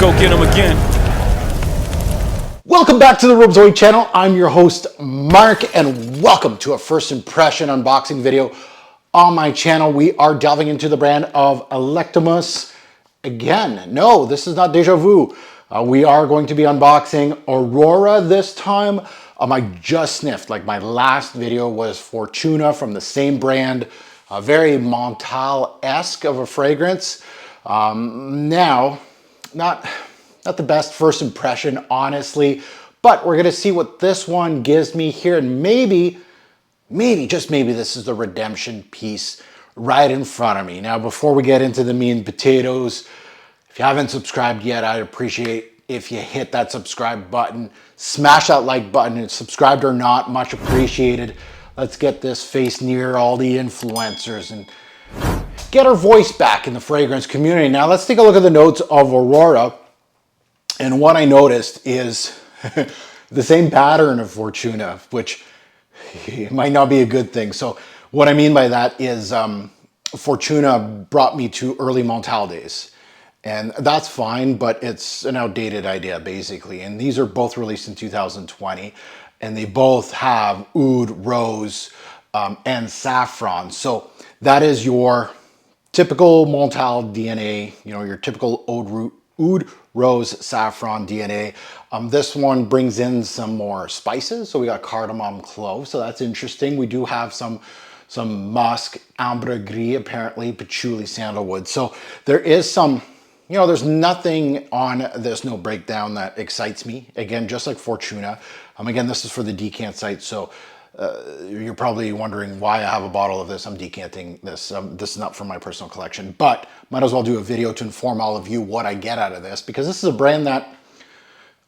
go get them again. Welcome back to the Robes OUD channel. I'm your host, Mark, and welcome to a first impression unboxing video on my channel. We are delving into the brand of Electimuss. Again, no, this is not deja vu. We are going to be unboxing Aurora this time. I just sniffed, like my last video was Fortuna from the same brand, very Montal-esque of a fragrance. Now, not the best first impression, honestly, but we're gonna see what this one gives me here, and maybe, just maybe this is the redemption piece right in front of me. Now, before we get into the meat and potatoes, if you haven't subscribed yet, I'd appreciate if you hit that subscribe button, smash that like button, and subscribed or not, much appreciated. Let's get this face near all the influencers and get our voice back in the fragrance community. Now let's take a look at the notes of Aurora. And what I noticed is the same pattern of Fortuna, which might not be a good thing. So what I mean by that is Fortuna brought me to early Montal days. And that's fine, but it's an outdated idea basically. And these are both released in 2020. And they both have Oud, Rose, and Saffron. So that is your typical Montal DNA, you know, your typical Oud, Rose, Saffron DNA. This one brings in some more spices. So we got cardamom, clove. So that's interesting. We do have some musk, ambergris, apparently, patchouli, sandalwood. So there is some, you know, there's nothing on this no breakdown that excites me. Again, just like Fortuna. Again, this is for the decant site. So you're probably wondering why I have a bottle of this. I'm decanting this. This is not from my personal collection, but might as well do a video to inform all of you what I get out of this, because this is a brand that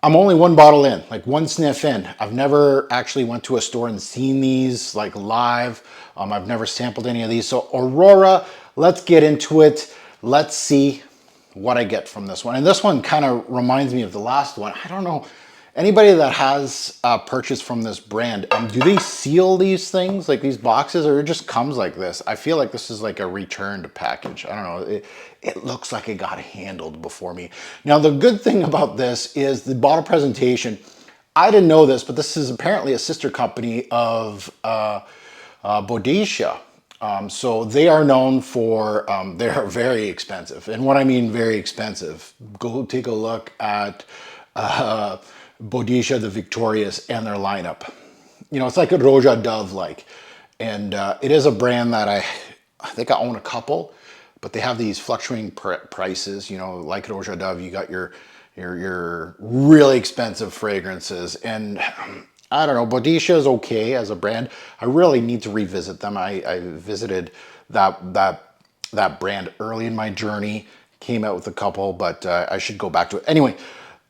I'm only one bottle in, like one sniff in. I've never actually went to a store and seen these like live. I've never sampled any of these. So Aurora, let's get into it. Let's see what I get from this one. And this one kind of reminds me of the last one. I don't know. Anybody that has purchased from this brand, do they seal these things, like these boxes, or it just comes like this? I feel like this is like a returned package. I don't know. It looks like it got handled before me. Now, the good thing about this is the bottle presentation. I didn't know this, but this is apparently a sister company of Boadicea. So they are known for, they're very expensive. And what I mean very expensive, go take a look at Boadicea the Victorious and their lineup. You know, it's like a Roja Dove like. And it is a brand that I think I own a couple, but they have these fluctuating prices. You know, like Roja Dove, you got your really expensive fragrances. And I don't know, Boadicea is okay as a brand. I really need to revisit them. I visited that brand early in my journey, came out with a couple, but I should go back to it. Anyway,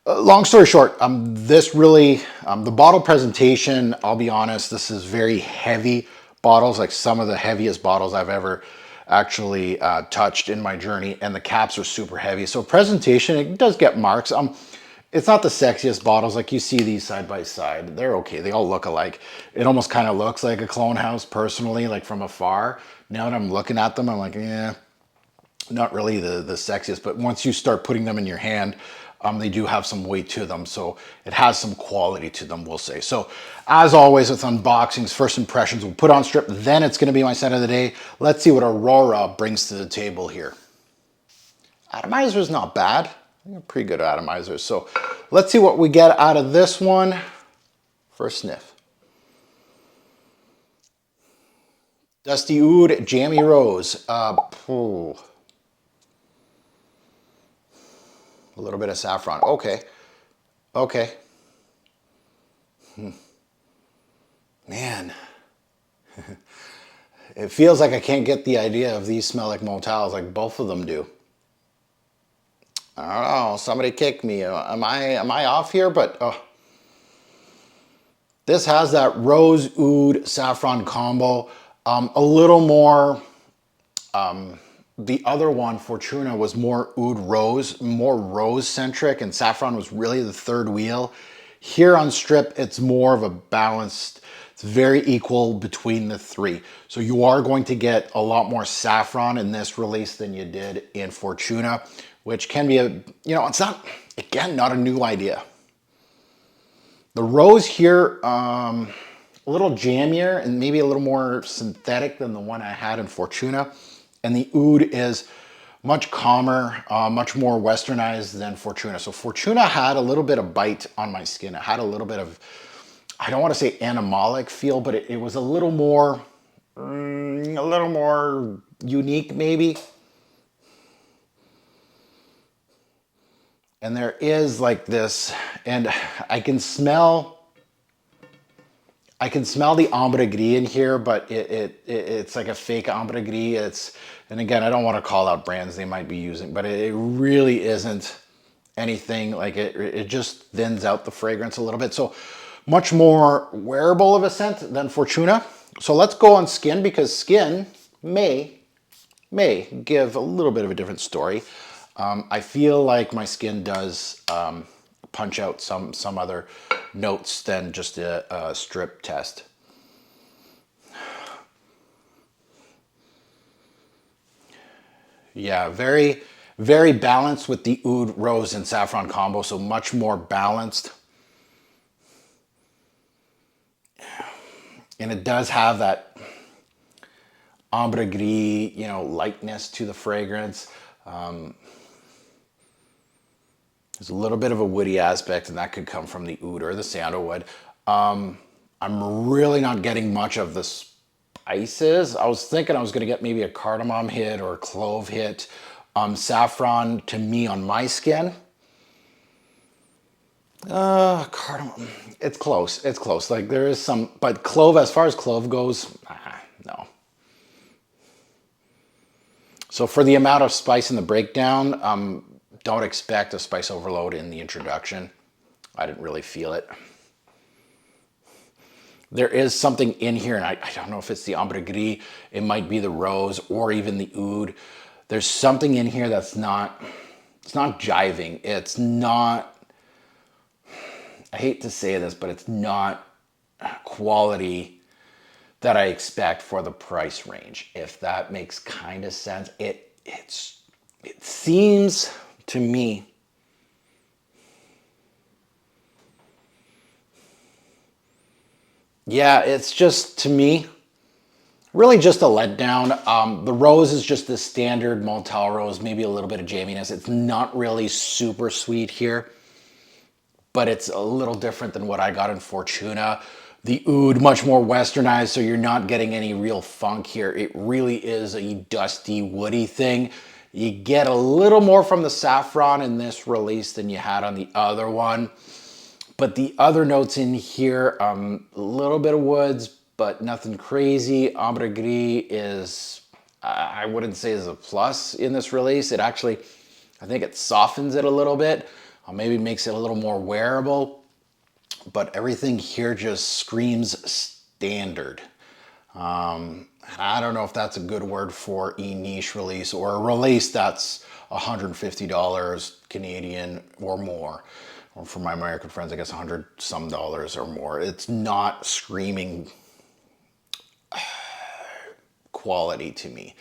long story short, this really, the bottle presentation, I'll be honest, this is very heavy bottles, like some of the heaviest bottles I've ever actually touched in my journey, and the caps are super heavy. So presentation, it does get marks. It's not the sexiest bottles, like you see these side by side. They're okay, they all look alike. It almost kind of looks like a clone house personally, like from afar. Now that I'm looking at them, I'm like, yeah, not really the sexiest, but once you start putting them in your hand, they do have some weight to them, so it has some quality to them, we'll say. So, as always with unboxings, first impressions, we'll put on strip, then it's going to be my scent of the day. Let's see what Aurora brings to the table here. Atomizer is not bad. I think I'm pretty good at atomizers. So, let's see what we get out of this one. First sniff. Dusty Oud, Jammy Rose. A little bit of saffron. Okay. Okay. Man. It feels like I can't get the idea of these smell like Montals, like both of them do. I don't know. Somebody kick me. Am I off here? But this has that rose oud saffron combo. A little more. The other one, Fortuna, was more oud rose, more rose centric, and saffron was really the third wheel. Here on strip, it's more of a balanced. It's very equal between the three. So you are going to get a lot more saffron in this release than you did in Fortuna, which can be a, you know, it's not, Again, not a new idea. The rose here, a little jammier and maybe a little more synthetic than the one I had in Fortuna. And the oud is much calmer, much more westernized than Fortuna. So Fortuna had a little bit of bite on my skin. It had a little bit of, I don't want to say animalic feel, but it was a little more unique maybe. And there is like this, and I can smell the ambergris in here, but it's like a fake ambergris. And again, I don't want to call out brands they might be using, but it really isn't anything like it just thins out the fragrance a little bit. So much more wearable of a scent than Fortuna. So let's go on skin, because skin may give a little bit of a different story. I feel like my skin does punch out some other notes than just a strip test. Yeah, very, very balanced with the oud, rose, and saffron combo, so much more balanced. And it does have that ambergris, you know, lightness to the fragrance. There's a little bit of a woody aspect, and that could come from the oud or the sandalwood. I'm really not getting much of the spices. I was thinking I was going to get maybe a cardamom hit or a clove hit. Saffron, to me, on my skin, cardamom, it's close. It's close. Like there is some, but clove, as far as clove goes, no. So for the amount of spice in the breakdown, don't expect a spice overload in the introduction. I didn't really feel it. There is something in here, and I don't know if it's the ambergris, it might be the rose or even the oud. There's something in here that's not, it's not jiving. It's not, I hate to say this, but it's not quality that I expect for the price range. If that makes kind of sense. It seems to me yeah, it's just, to me, really just a letdown. The rose is just the standard Maltal rose, maybe a little bit of jamminess. It's not really super sweet here, but it's a little different than what I got in Fortuna. The oud, much more westernized, so you're not getting any real funk here. It really is a dusty, woody thing. You get a little more from the saffron in this release than you had on the other one. But the other notes in here, a little bit of woods, but nothing crazy. Ambergris is, I wouldn't say is a plus in this release. It actually, I think it softens it a little bit, maybe makes it a little more wearable. But everything here just screams standard. I don't know if that's a good word for a niche release or a release that's $150 Canadian or more. Or for my American friends, I guess $100 some or more. It's not screaming quality to me.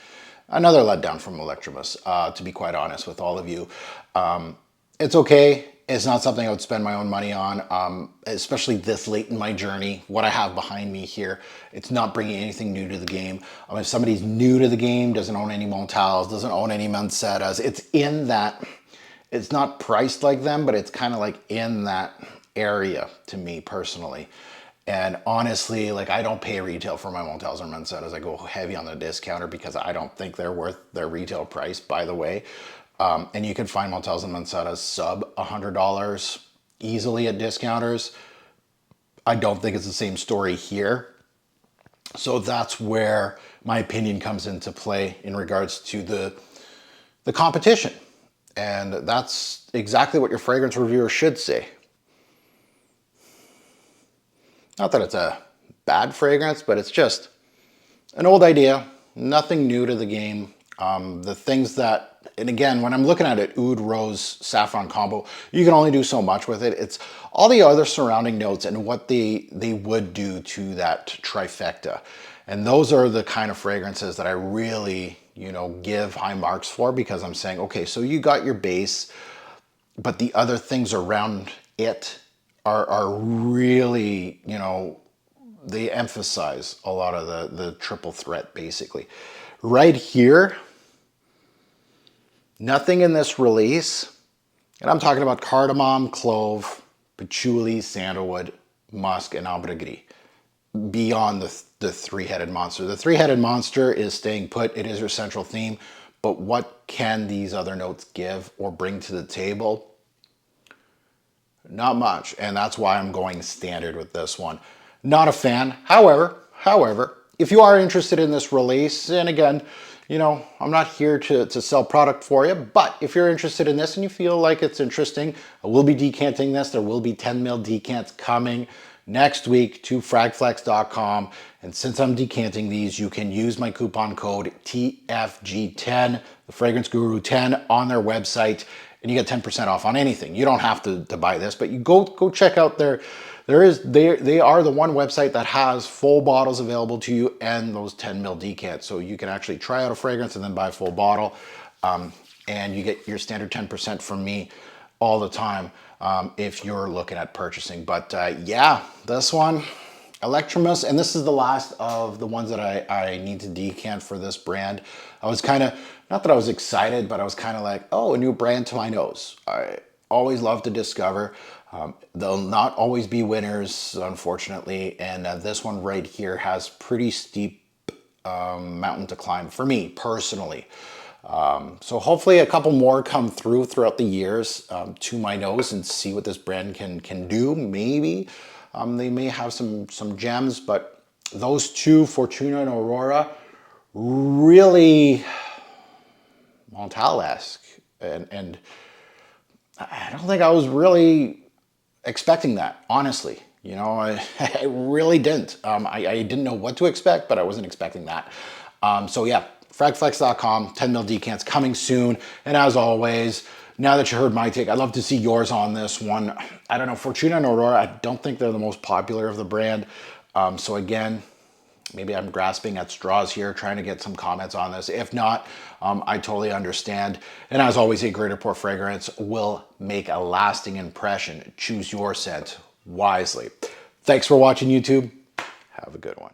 Another letdown from Electimuss, to be quite honest with all of you. It's okay. It's not something I would spend my own money on, especially this late in my journey. What I have behind me here, it's not bringing anything new to the game. If somebody's new to the game, doesn't own any Montals, doesn't own any Mansettas, it's in that, it's not priced like them, but it's kind of like in that area to me personally. And honestly, like I don't pay retail for my Montals or Mansettas. I go heavy on the discounter because I don't think they're worth their retail price, by the way. And you can find Montals and Mansettas sub $100 easily at discounters. I don't think it's the same story here. So that's where my opinion comes into play in regards to the competition. And that's exactly what your fragrance reviewer should say. Not that it's a bad fragrance, but it's just an old idea, nothing new to the game. The things that, and again, when I'm looking at it, oud, rose, saffron combo, you can only do so much with it. It's all the other surrounding notes and what they would do to that trifecta. And those are the kind of fragrances that I really, give high marks for, because I'm saying, okay, so you got your base, but the other things around it are really, you know, they emphasize a lot of the triple threat basically. Right here, nothing in this release, and I'm talking about cardamom, clove, patchouli, sandalwood, musk, and ambre gris, beyond the three-headed monster. The three-headed monster is staying put. It is your central theme, but what can these other notes give or bring to the table? Not much, and that's why I'm going standard with this one. Not a fan. However, if you are interested in this release, and again, you know, I'm not here to sell product for you, but if you're interested in this and you feel like it's interesting, I will be decanting this. There will be 10 ml decants coming next week to fragflex.com. And since I'm decanting these, you can use my coupon code TFG10, the Fragrance Guru 10, on their website, and you get 10% off on anything. You don't have to buy this, but you go check out they are the one website that has full bottles available to you and those 10 ml decants. So you can actually try out a fragrance and then buy a full bottle. And you get your standard 10% from me all the time if you're looking at purchasing. But yeah, this one, Electimuss, and this is the last of the ones that I need to decant for this brand. I was kind of, not that I was excited, but I was kind of like, oh, a new brand to my nose. I always love to discover. They'll not always be winners, unfortunately, and this one right here has pretty steep mountain to climb for me personally. So hopefully a couple more come through throughout the years to my nose and see what this brand can do. Maybe they may have some gems, but those two, Fortuna and Aurora, really Montal-esque, and I don't think I was really expecting that, honestly. You know, I really didn't. I didn't know what to expect, but I wasn't expecting that. So yeah, fragflex.com, 10 ml decants coming soon. And as always, now that you heard my take, I'd love to see yours on this one. I don't know, Fortuna and Aurora, I don't think they're the most popular of the brand. So again, maybe I'm grasping at straws here, trying to get some comments on this. If not, I totally understand. And as always, a greater pour fragrance will make a lasting impression. Choose your scent wisely. Thanks for watching, YouTube. Have a good one.